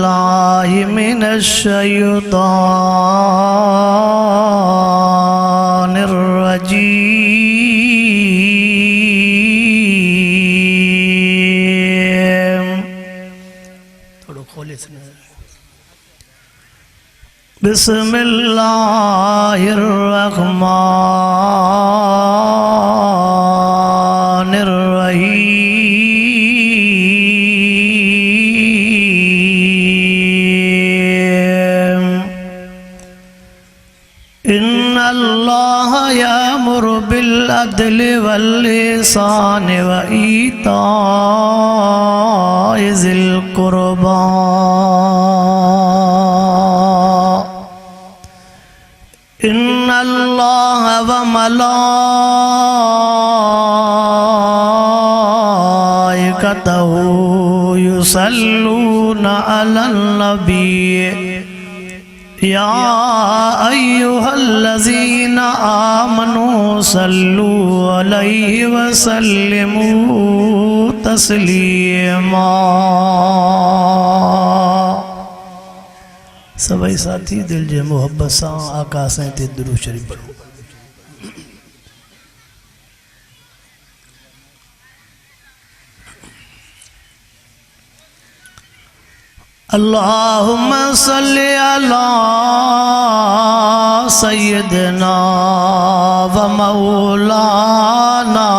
बिल्लाहि मिनश्शैतानिर रजीम। थोड़ा खोले सुना। बिस्मिल्लाहिर रहमानिर रहीम। इन्नल्लाह यअमुरु बिल अदलि वल इहसानि व ईताइ ज़िल क़ुरबा इन्नल्लाह व मलाइकतहु युसल्लूना अलन नबी या अय्युहल्लज़ीना आमनू सल्लू अलैहि व सल्लिमू तस्लीमा। सभी साथी दिल जे मोहब्बत से आका से ते दुरूद शरीफ पढ़ो। अल्लाहुम्मा सल्ली अला सय्यिदना व मौलाना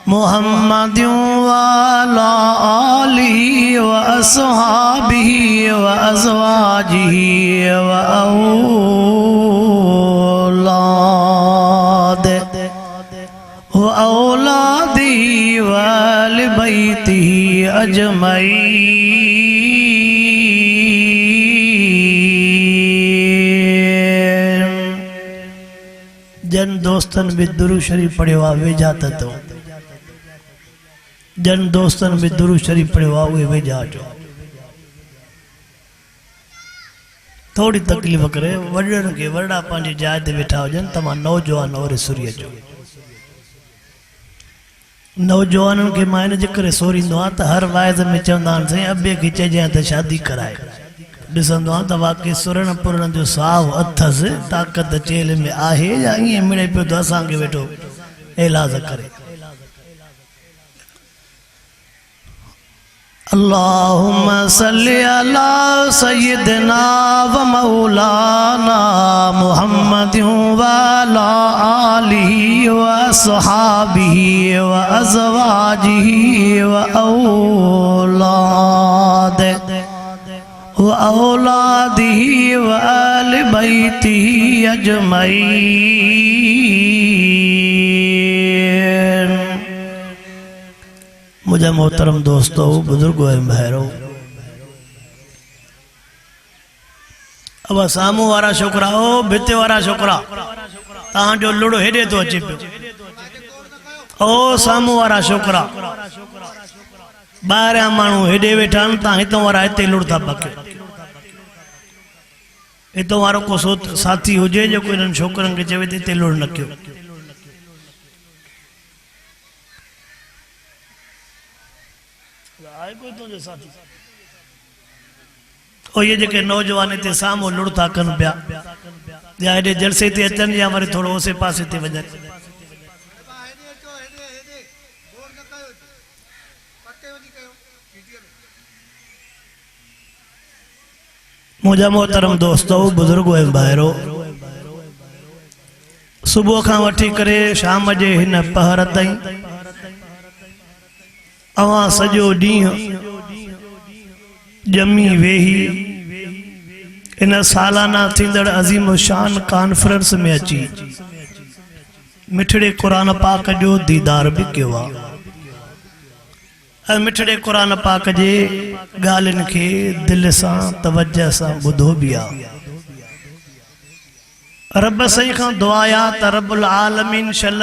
मुहम्मदिन व अला आलिहि व अस्हाबिहि व अज़वाजिहि व औलादिहि व अहलि बैतिहि अजमईन। जन दोस्तन भी दुरूद शरीफ पढ़ियो आ वेझा त तो जन दोस्तन भी दुरूद शरीफ पढ़ियो आ उहे वेझा अचो। थोड़ी तकलीफ़ करे वॾनि खे वॾा पंहिंजी जाइ ते वेठा हुजनि तव्हां नौजवान और सुरी अचो। नौजवाननि खे मां हिन जे करे सोरींदो आहियां त हर वाइज़ में चवंदा आहिनि साईं अॿे खे चइजांइ त शादी कराए। ॾिसंदो आहियां त वाक़ई सुरण पुरण जो साव अथसि, ताक़त चेल में आहे या ईअं मिले पियो त असांखे वेठो इलाज करे। अल्लाहुम्मा सल्ली अला सय्यिदना व मौलाना मुहम्मदिन व अला आलिहि व अस्हाबिहि व अज़वाजिहि व औलादिहि व अहलि बैतिहि अजमईन। मुझे मोहतरम दोस्तों बुजुर्गों ऐं भाइरों, अब सामू वारा छोकरा ओ भिते वारा छोकरा तहां जो लुड़ो हेडे तो अचे पियो। ओ सामू वारा छोकरा ॿाहिरियां माण्हू हेॾे वेठा आहिनि, तव्हां हितां वारा हिते लुड़ था पकियो। हितां वारो को साथी हुजे जेको हिननि छोकरनि खे चवे त हिते लुड़ न कयो। ये जेके नौजवान इतने सामो लुड़ था कन पिया या हेॾे जलसे ते अचनि या वरी थोड़ो ओसे पासे ते वञनि। मुझा मोहतरम दोस्तों बुजुर्गो ऐं भाइरो, सुबुह खां वठी करे शाम जे हिन पहर ताईं अवां सॼो ॾींहुं ॼमी वेही इन सालाना थींदड़ अज़ीम शान कॉन्फ्रेंस में अची मिठड़े कुरान पाक जो दीदार भी कयो आहे। मिठड़े कुरान पाक जे ॻाल्हियुनि खे दिल सां तवज्जो सां ॿुधो भी आहे। रब साईं खां दुआ आहे त रब्बुल आलमीन शल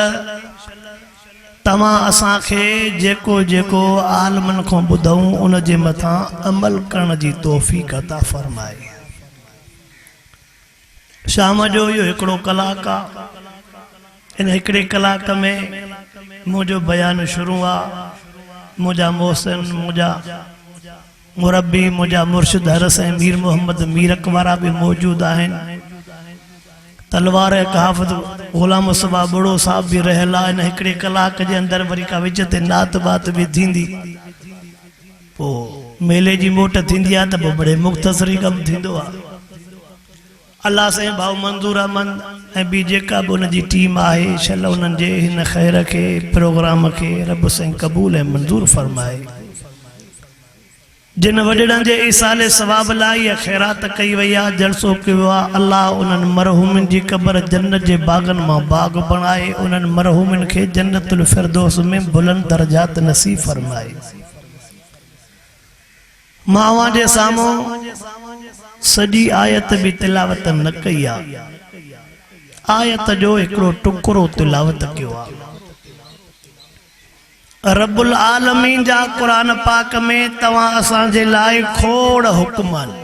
तमां असांखे जेको जेको आलमन खां ॿुधऊं उन जे मथां अमल करण जी तौफ़ीक़ अता फरमाए। शाम जो इहो हिकिड़ो कलाक आहे। इन हिकिड़े कलाक में मुंहिंजो बयान शुरू आहे। मुंहिंजा मोहसिन मुंहिंजा मुरब्बी मुझा मुर्शिद हरस ऐं मीर मोहम्मद मीरक वारा भी मौजूद आहिनि। तलवार कहावत गुलाम मुस्तफा बुढ़ो साहब भी रहियल आहिनि। हिकिड़े कलाक जे अंदरि वरी का विच ते नात बात भी थींदी, पोइ मेले जी मोट थींदी आहे त पोइ बड़े मुख़्तसरी कमु थींदो आहे। अल्लाह साईं भाऊ मंज़ूर अहमद ऐं ॿी जेका बि उनजी टीम आहे, शल उन्हनि जे हिन ख़ैर खे प्रोग्राम खे रब साईं क़बूल ऐं मंज़ूर फरमाए। जिन वॾड़नि जे इसाले सवाब लाइ इहा ख़ैरात कई वई आहे, जलसो कयो आहे, अल्लाह उन्हनि मरहूमनि जी क़बर जन्नत जे बाग़नि मां बाग़ बणाए, उन्हनि मरहूमनि खे जन्नतुल फिरदौस में बुलंद दर्जात नसीब फरमाए। मावा जे साम्हूं सॼी आयत भी तिलावत न कई आहे, आयत जो हिकिड़ो टुकड़ो तिलावत कयो आहे। रब्बुल आलमीन जा कुरान पाक में तवां असांजे लाइ खोड़ हुक्म आहिनि।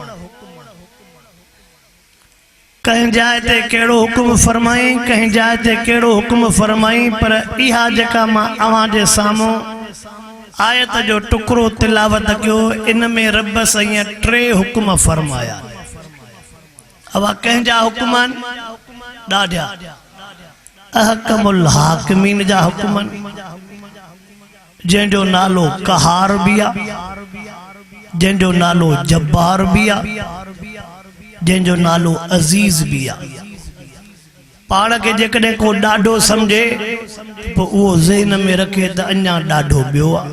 कंहिं जाइ ते कहिड़ो हुक्म फरमाई, कंहिं जाइ ते कहिड़ो हुक्म फरमाई, पर इहा जेका मां अव्हां जे साम्हूं आयत जो टुकड़ो तिलावत कयो, इन में रब साईं 3 हुक्म फरमाया। अवा कंहिंजा हुक्म आहिनि ॾाढा, अहकमुल हाकिमीन जा हुक्म आहिनि, जंहिंजो नालो कहार भी आ, जंहिंजो नालो जब्बार भी आ, जंहिंजो नालो अजीज भी आ। पाण के जेकॾहिं को ॾाढो समझे पोइ उहो ज़हन में रखे त अञा ॾाढो ॿियो आहे।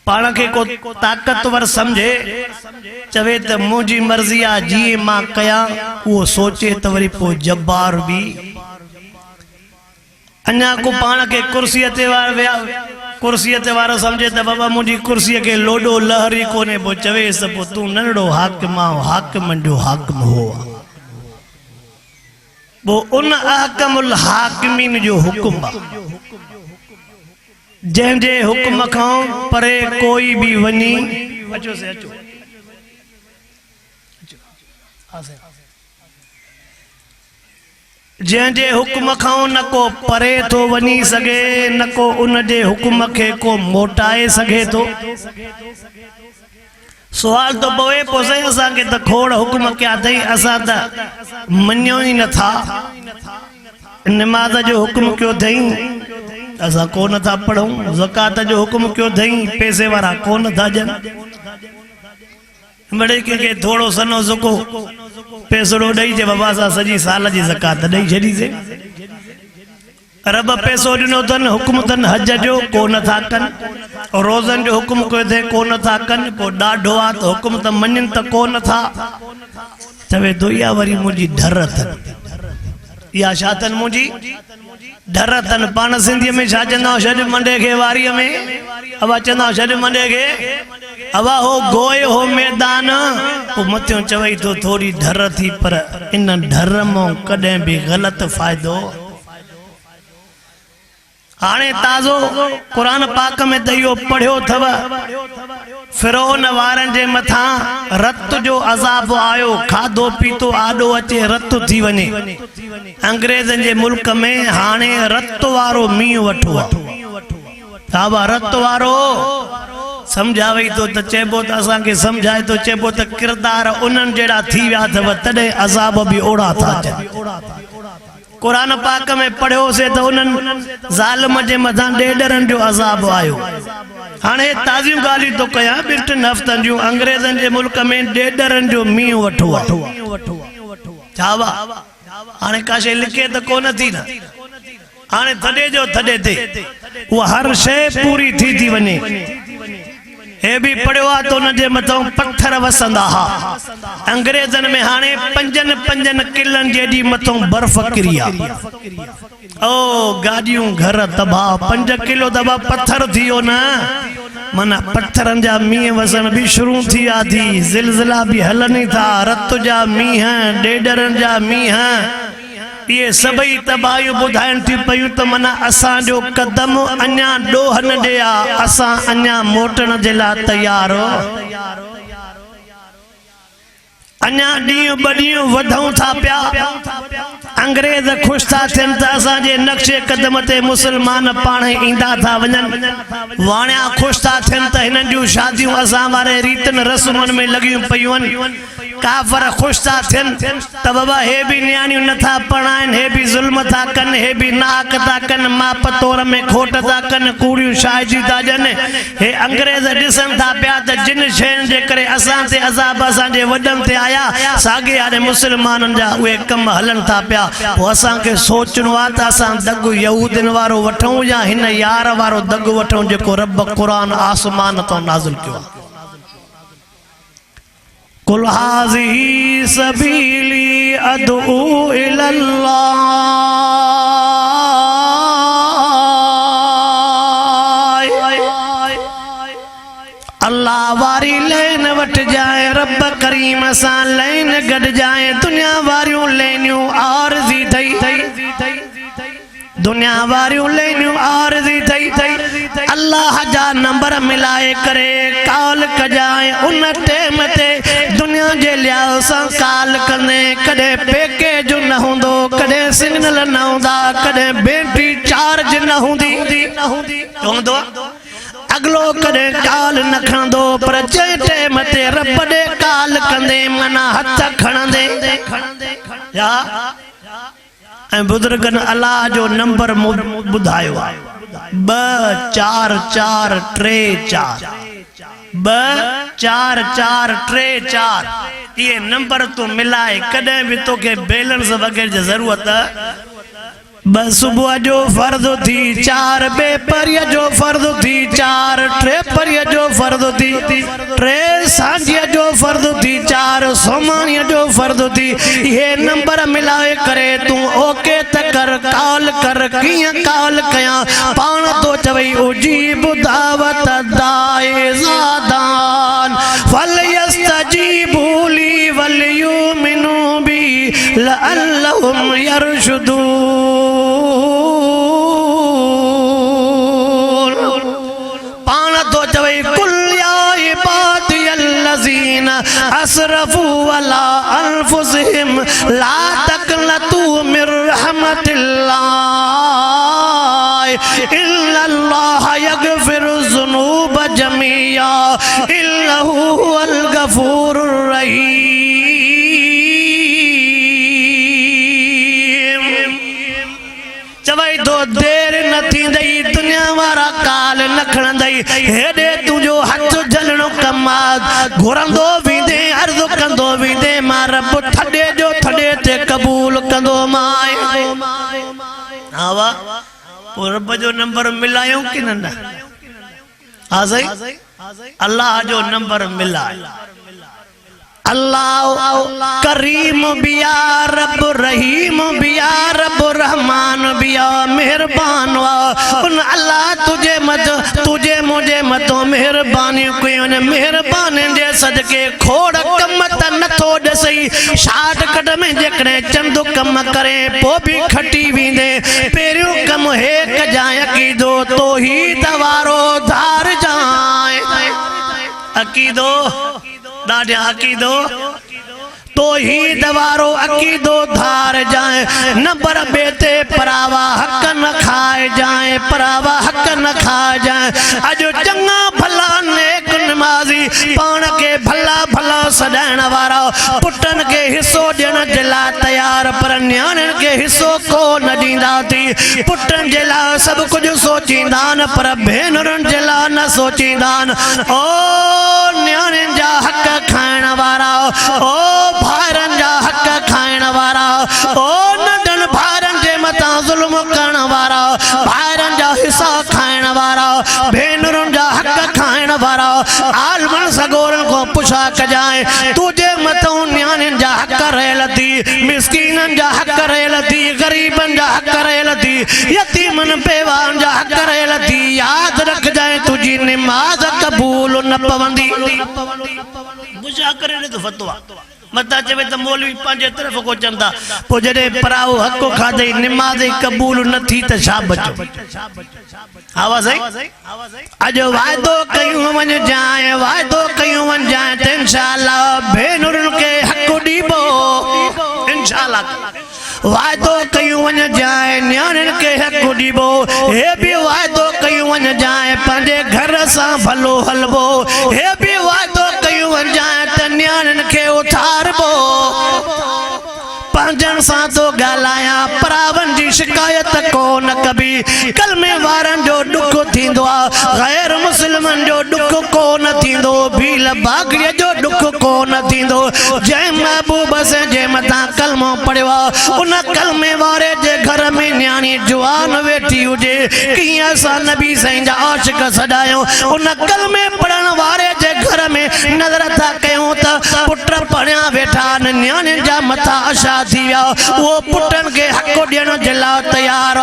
पाण के को ताक़तवर समझे, चवे त मुंहिंजी मर्ज़ी आहे जीअं मां कयां, उहो सोचे त वरी पोइ जब्बार भी। अञा को पाण के कुर्सीअ ते कुर्सीअ ते वारो समझे त बाबा मुंहिंजी कुर्सीअ खे लोॾो लहरी कोन्हे, पोइ चवेसि त पोइ तूं नंढड़ो हाकिम आहे, हाकिमनि जो हाकिम हो। पोइ उन अहकमुल हाकिमीन जो हुक्म आहे, जंहिंजे हुक्म खां परे कोई भी वञी, अचो से अचो, जंहिंजे हुक्म खां न को परे थो वञी सघे, न को उन जे हुक्म खे को मोटाए सघे थो। सुवाल तो पवे पोइ साईं असांखे त खोड़ हुक्म कया अथई, असां त मञियो ई नथा। नमाज़ जो हुक्म कयो अथई, असां को नथा पढ़ूं। ज़कात जो हुक्म कयो अथई, पैसे वारा को नथा ॾियनि। बड़े के थोड़ो सनो सुको पैसड़ो ॾेई जे बाबा असां सॼी साल जी ज़कात ॾेई छॾीसीं। रब पैसो ॾिनो अथनि, हुक्म अथनि हज जो, को नथा कनि। रोज़नि जो हुक्म कयो अथई, को नथा कनि। पोइ ॾाढो आहे त हुक्म त मञनि त को नथा। चवे थो इहा वरी मुंहिंजी ढर अथनि, इहा छा अथनि मुंहिंजी ढर अथनि। पाण सिंधीअ में छा चवंदा आहियूं, छॾ मंडे खे वारीअ में, अवा चवंदा आहियूं छॾ मंडे खे, अवा हो गोए हो मैदान। पोइ मथियों चवई थो थोरी ढर थी, पर इन ढर मां कॾहिं बि ग़लति फ़ाइदो। हाणे ताज़ो कुरान पाक में त इहो पढ़ियो अथव, फिरौन वारनि जे मथां रत जो अज़ाब आयो, खाधो पीतो आॾो अचे, रत थी वञे। अंग्रेज़नि जे मुल्क में हाणे रत वारो मींहुं वठो आहे। बाबा रत वारो समझावे तो चेबो त असांखे समझाए तो चेबो त किरदार उन्हनि जहिड़ा थी विया अथव, तॾहिं अज़ाब बि ओड़ा था अचनि। कुरान पाक में पढ़ियो से तो उन्हनि ज़ालिम जे मथां ॾेडरनि जो अज़ाब आयो। हाणे ताज़ियूं ॻाल्हियूं तो कयां, ॿिनि टिनि हफ़्तनि जूं। अंग्रेज़नि जे मुल्क में ॾेडरनि जो मींहुं वठो आहे। छा वा हाणे का शइ लिखे त कोन थी न, हाणे थॾे जो थॾे ते उहा हर शइ पूरी थी वञे। हे भी पढ़ियो आहे त उनजे मथां पत्थर वसंदा हा। अंग्रेज़नि में हाणे पंजनि किलनि जेॾी मथां बर्फ़ किरी आहे। ओ गाॾियूं घर तबाह, 5 किलो दबा पत्थर थी वियो न। माना पत्थरनि जा मींहं वसण बि शुरू थी विया थी, ज़िलज़िला बि हलनि था, रत जा मींहं, ॾेडरनि जा मींहं, ये सभई तबाहियूं ॿुधाइनि थी पयूं त माना असांजो कदम अञा ॾोह न ॾे आहे, असां अञा मोटण जे लाइ तयार। अञा ॾींहं ॿ ॾींहं वधूं था पिया अंग्रेज खुश था थियनि त असांजे नक्शे कदम ते मुसलमान पाण ईंदा था वञनि वाणिया खुश था थियनि त हिननि जूं शादियूं असां वारे रीतनि रस्मनि में लॻियूं पियूं आहिनि काफ़र खुश था थियनि त बाबा हे बि नियाणियूं नथा पढ़ाइनि हे बि ज़ुल्म था कनि हे बि नाहक था कनि माप तौर में खोट था कनि कूड़ियूं शाइजी था ॾियनि हे अंग्रेज ॾिसनि था पिया त जिन शयुनि जे करे असां ते अज़ाब असांजे वॾनि ते आया साॻे हाणे मुसलमाननि जा उहे कम हलनि था पिया पोइ असांखे सोचणो आहे त असां दग यहूदियुनि वारो वठूं या हिन यार वारो दग वठूं जेको रब क़ुरान आसमान तां नाज़िल कयो आहे कुल हाज़िही सबीली अदऊ इलल्लाह अल्लाह वारी लेन वट जाए रब करीम सां लेन गड जाए दुनिया वारियूं लेनियूं आरज़ी थई दुनिया वारियूं लेनियूं आरज़ी थई अल्लाह जा नंबर मिलाए करे कॉल कजाए उन टेम ते दुनिया जे लिहाज़ सां कॉल कंदे कॾहिं पैकेज न हूंदो कॾहिं सिग्नल न हूंदा कॾहिं बैटरी चार्ज न हूंदी हूंदो अगलो कॾहिं कॉल न खणंदो पर जंहिं टेम ते रब ॾे कॉल कंदे मना हथ खणंदे या ऐं बुज़ुर्गनि अल्लाह जो नंबर ॿुधायो आहे 24434 24434 ये नंबर तू मिलाए कॾहिं बि तोखे बैलेंस वग़ैरह जी ज़रूरत बस सुबह जो फर्द थी 4 बेपरिया जो फर्द थी 4 टे परिया जो फर्द थी 3 सांझिया जो फर्द थी 4 सोमानिया जो फर्द थी ये नंबर मिलाए करे तू ओके त कर कॉल कर किया कॉल कया पान तो चवई उजीब दावत दाए ज़ादान फलयस्तजीबू ली वलयुमिनु बी लअल्लहुम यरशुदून असरफू अला अनफुसिहिम ला तक़नतू मिर रहमतिल्लाह इन्नल्लाह यगफिरु ज़ुनूब जमीआ इन्नहु हुवल गफूरुर रहीम चवई तो देर न थींदई दुनिया वारा काल न खणंदई हेॾे तुंहिंजो हथ झलणो कमाद घुरंदो वेंदे अर्ज़ कंदो वेंदे मां रब थॾे जो थॾे ते क़बूल कंदो माए हा वाह पोइ रब जो नंबर मिलायूं कि न हा सही अल्लाह जो नंबर मिलाए अल्लाह करीम बिया रब रहीम बिया रब रहमान बिया मेहरबान उन अल्लाह तुझे मुझे मतो मेहरबानी कयूं मेहरबानी जे सदके खोड़ कम त नथो ॾसई शॉर्टकट में जेकॾहिं चंद कम करे पोइ बि खटी वेंदे पहिरियों कम हे कजाए अकीदो तौहीद वारो धार जाए अकीदो दाढ़िया अकीदो तौहीद वारो अकीदो धार जाए नंबर बेते परावा हक न खाए जाए परावा हक न खाए जाए अजो चंगा भला नेक नमाज़ी पान के भला भला सदाइण वारा पुटन के हिस्सो ॾियण जे लाइ तयार पर न्याणियुनि के हिस्सो को न ॾींदा थी पुटन जे लाइ सभु कुझु सोचींदा आहिनि पर भेनरुनि जे लाइ न सोचींदा आहिनि ओ न्याणियुनि जा हक़ खाइण वारा ओ भाइरनि जा हक़ खाइण वारा ओ नंढनि भाइरनि जे मथां ज़ुल्म करण वारा भाइरनि जा हिस्सा खाइण वारा भेनरुनि जा हक़ खाइण वारा आलमनि सगोरनि को पुछा कजाए तुझे मथां न्याणियुनि जा हक़ रहियल थी मिस्कीननि जा हक़ रहियल थी ग़रीबनि जा हक़ रहियल थी यतीमनि बेवानि जा हक़ रहियल थी यादि रखजाए तुंहिंजी निमाज़ क़बूल न पवंदी बुझा करे तो फतवा मता चवे त मौलवी पंहिंजे तरफ़ को चंदा पोइ जॾहिं पराओ हक़ खाधई निमाज़ क़बूल न थी त छा बचो आवाज़ आई अॼु वाइदो कयूं वञ जाए वाइदो कयूं वञ जाए त इंशाअल्लाह भेनरुनि खे हक़ वायदो कयूं वन जाए न्याणन के हक दीबो हे भी वायदो कयूं वन जाए पंजे घर सा भलो हलबो हे भी वायदो कयूं वन जाए त न्याणन के उथारबो पंजन सा तो गालाया परावन जी शिकायत को न कभी कलमे वारन जो दुख थींदो गैर मुस्लिमन जो दुख को न थींदो भील बागड़िया जो दुख को न थींदो जय महबूब से जय मता कलमो पढ़वा उन कलमे वारे जे घर में न्याणी जवान वेठी हुजे किया सा नबी साईं जा आशिक सदायो उन कलमे पढ़न वारे जे घर में नजर था कयूं त पुट पढ़िया वेठा न्याणी जा मथा आशा थी विया वो पुटन के हक ॾियण जे लाइ तैयार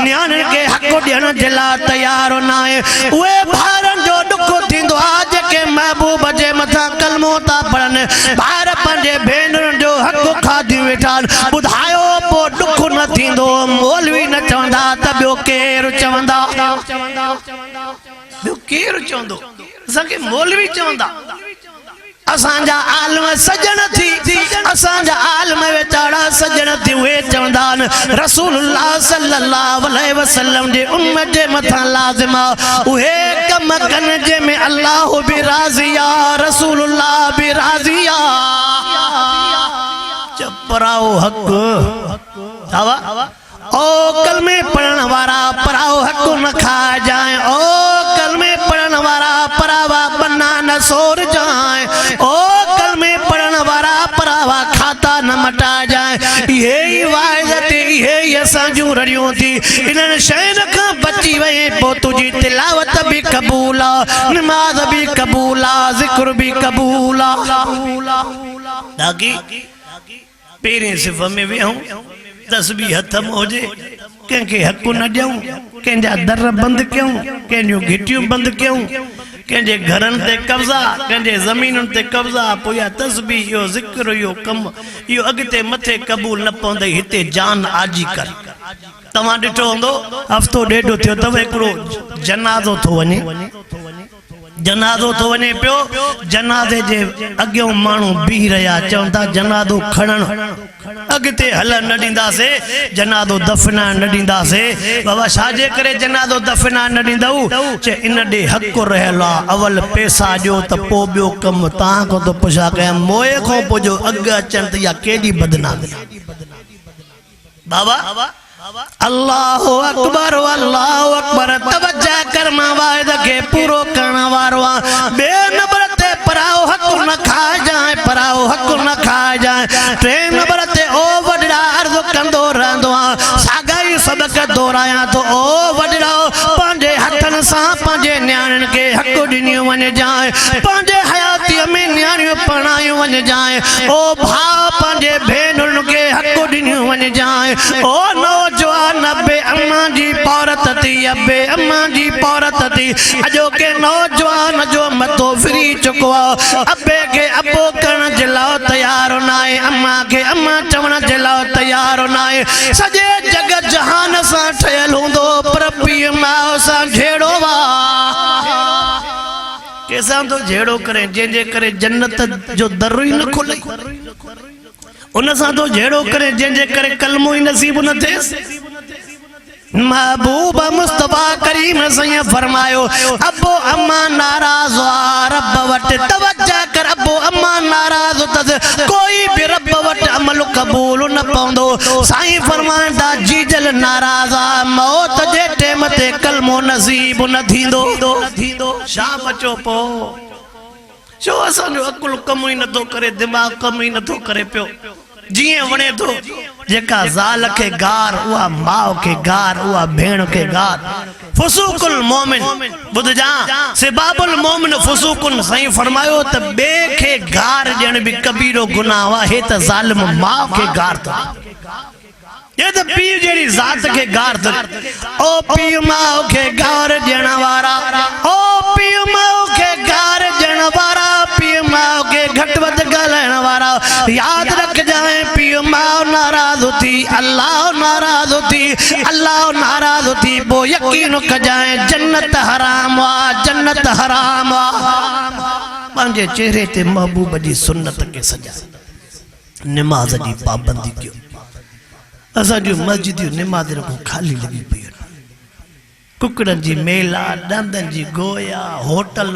न्याणियुनि के हक ॾियण जे लाइ तैयार न आहे उहे ॿारनि जो दुख थींदो आहे जेके महबूब जे मथां कलमो था पढ़नि ॿार पंहिंजे भेनरुनि जो हक खाधी वेठा ॿुधायो पोइ दुख न थींदो मौलवी न चवंदा त ॿियो केरु चवंदा ॿियो केरु चवंदो असांखे मौलवी चवंदा असांजा आलम सजन थी असांजा आलम वेचारा सजन थी उहे चवंदा रसूलुल्लाह सल्लल्लाहु अलैहि वसल्लम जे उम्मत जे मथां लाज़िम उहे कम कन जे में अल्लाह भी राज़ी आ रसूलुल्लाह भी राज़ी आ पराओ हक आवा ओ कलमे पढ़न वारा पराओ हक न खा जाए ओ कलमे पढ़न वारा परावा बन्ना न सोर जाए ओ कलमे पढ़न वारा परावा खाता न मटा जाए यही वायदत यही असां जूं रड़ियूं थी इन्हनि शयुनि खां बची वई पोइ तुंहिंजी तिलावत भी क़बूल आहे नमाज़ भी क़बूल आहे ज़िक्र भी क़बूल आहे ताकि पहिरें सिफ़ में विहूं तस्बीह हथ में हुजे कंहिंखे हक़ न ॾियूं कंहिंजा दर बंदि कयूं कंहिंजूं घिटियूं बंदि कयूं कंहिंजे घरनि ते कब्ज़ा कंहिंजे ज़मीनुनि ते कब्ज़ा पोइ इहा तस्बीह इहो ज़िक्र इहो कमु इहो अॻिते मथे क़बूल न पवंदई हिते जान आजी कर तव्हां ॾिठो हूंदो हफ़्तो ॾेढ थियो अथव हिकिड़ो जनाज़ो थो वञे जनाज़ो तो वने पियो जनाज़े जे अॻियों माण्हू बीह रहिया चवनि था जनाज़ो खणण अॻिते हल न ॾींदासे जनाज़ो दफ़नाइण न ॾींदासे बाबा छाजे करे जनाज़ो दफ़नाइण न ॾींदव चे इन ॾे हक़ रहियल आहे अवल पैसा ॾियो त पोइ ॿियो कमु तव्हां खां त पुछा कयां मोए खां पोइ जो अॻु अचनि त इहा केॾी बदनामी बाबा अल्लाहु अकबर तवज्जो कर मां वायदे के पूरो करण वारो बे नंबर ते पराओ हक न खा जाए पराओ हक न खा जाए टे नंबर ते ओ वडड़ा अर्ज कंदो रहंदो सागाई सबक दोहराया तो ओ वडड़ा पंहिंजे हथन सां पंहिंजे न्याणियुनि के हक ॾिनियूं वञे जाए पंहिंजे हयाती में न्याणियूं पढ़ायूं वञे जाए ओ भाउ पंहिंजे भेनरुनि के हक ॾिनियूं वञे जाए ओ नौजवान अबे अम्मा जी पौरत थी अबे अम्मा जी पौरत थी अजो के नौजवान जो मतो फिरी चुको अबे के अबो करण जे लाइ तैयार न आहे अम्मा के अम्मा चवण जे लाइ तैयार न आहे सॼे जग जहान सां ठहियल हूंदो पर पीउ माउ सां झेड़ो कैसां तो झेड़ो करे जंहिंजे करे जन्नत जो दर ही न खुले उन सां तो झेड़ो करे जंहिंजे करे कलमो ही नसीब न थिएसि महबूब मुस्तफा करीम सैयद फरमायो अबो अम्मा नाराज रब वट तवज्जो कर अबो अम्मा नाराज त कोई भी रब वट अमल कबूल न पवंदो साईं फरमांदा जीजल नाराज मौत जे टेम ते कलमो नसीब न थींदो छा बचो पो छो असांजो अकुल कम ही नथो करे दिमाग़ कम ही नथो करे पियो जिए वणे तो जेका ज़ाल के गार उहा माउ के गार उहा भेण के गार फुसूकुल मोमिन बुध जा सिबाबुल मोमिन फुसूकुन सही फरमायो त बे के गार ॾियण भी कबीरो गुनाह वा हे त ज़ालिम माउ के गार तो ये तो पीउ जेड़ी जात के गार तो ओ पीउ माउ के गार ॾियण वारा ओ पीउ माउ के गार ॾियण वारा पीउ माउ के घट वध ॻाल्हाइण वारा याद रख जाए पीउ माउ नाराज थी अल्लाह नाराज थी अल्लाह नाराज थी वो यकीन कजाए जन्नत हराम आ जन्नत हराम आ पंहिंजे चेहरे ते महबूब जी सुन्नत के सजा नमाज जी पाबंदी कयो असा जो मस्जिद निमाज़ को खाली लगी पई कुकड़न जी मेला दंदन जी गोया होटल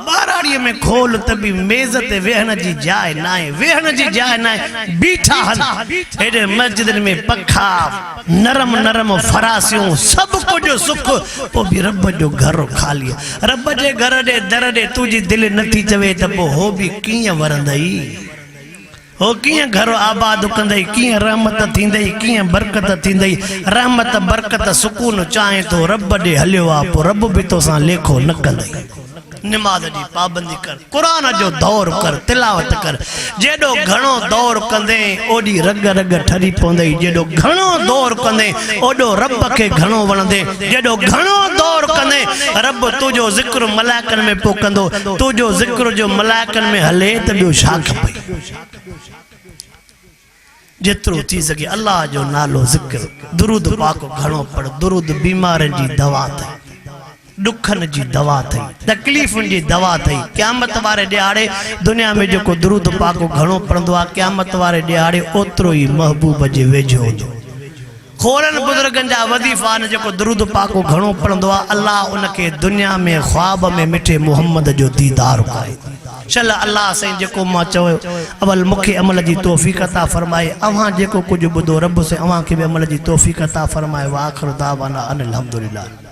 बाराड़ीअ में खोल तभी मेज़ ते वेहण जी जाइ नाहे वेहण जी जाइ नाहे बीठा हन हेॾे मस्जिद में पखा नरम नरम फरासियूं सब कुछ सुख पोइ बि रब जो घर खाली रब जे घर ॾे दर ॾे तुंहिंजी दिलि नथी चवे त पोइ हो बि कीअं वरंदई हो किं घर आबाद कंदई किं रहमत थींदई किं बरकत थींदई रहमत बरकत सुकून चाहे तो रब ॾे हलियो आ पोइ रब बि तोसां लेखो न कंदई निमाज़ जी पाबंदी कर कुरान जो दौर कर तिलावत कर जेॾो घणो दौर कंदे ओॾी रग रग ठरी पवंदई जेॾो घणो दौर कंदे ओॾो रब खे घणो वणंदे जेॾो घणो दौर कंदे रब तुंहिंजो ज़िक्र मलाइकनि में पोइ कंदो तुंहिंजो ज़िक्र जो मलाइकनि में हले त ॿियो छा खपई जितरो थी सके अल्लाह जो नालो ज़िक्र दुरूद पाक घणो पढ़ दुरूद बीमारनि जी दवा अथई दुखन जी दवा थी तकलीफ़ुनि जी दवा थी क़यामत वारे ॾियारे दुनिया में जो दुरूद पाक घणो पढ़ंदो आहे क़यामत वारे ॾियारे ओतिरो ई महबूब जे वेझो हूंदो खोरन बुजुर्गनि जा वज़ीफ़ा न जो दुरूद पाक घणो पढ़ंदो आहे अल्लाह उनखे दुनिया में ख्वाब में मिठे मोहम्मद जो दीदार करे चल अल्लाह साईं जेको मां चयो अवल मूंखे अमल जी तौफ़ीक़ अता फरमाए अवां जेको कुझु ॿुधो रब से अवां खे बि अमल जी तौफ़ीक़ अता फरमाए व आख़िर दावाना अनिल हम्दुलिल्लाह।